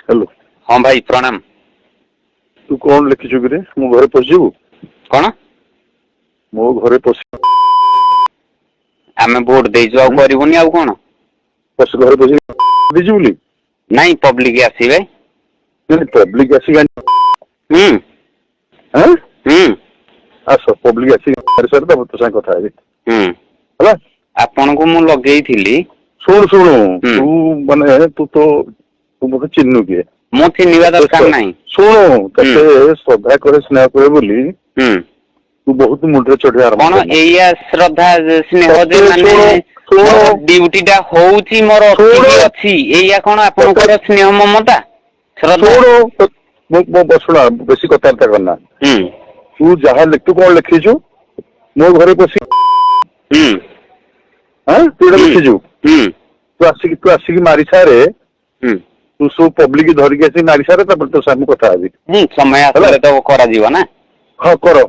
Hello हाँ भाई प्रणाम। तू कौन लिखिचु कि मो घरे पशिबू कौन मो घरे पशि आमे वोट देइजु आ करबुनी आ कोन पश घरे पशि दिजुली नहीं पब्लिक आसीबे नहीं पब्लिक आसी हम्म हैं हम्म आस पब्लिक आसी सर तो सा कथा है हम्म हला आपन को मु लगेइथिली सुन सुन तू माने तू तो तू मते चिन्नु के मो चिन्हिबा दरकार नहीं सुन तते श्रद्धा करे स्नेह करे बोली तू बहुत मुंडरे चढ़े आरंभ कौन एया श्रद्धा स्नेह जे माने ड्यूटी टा होउची मोर अछि एया कोन आपनकर स्नेह ममता श्रद्धा मो बसुना बेसी कथार्था करना तू जहा लिख तू कौन लिखिचु मो घरे पसी हां तू लिखिचु तू आसिक मारी सारे तू सब पब्लिक धरिक आसी मारी सारे तो सामू कथा हबी समय आसले तो करा जीवा ना हाँ कर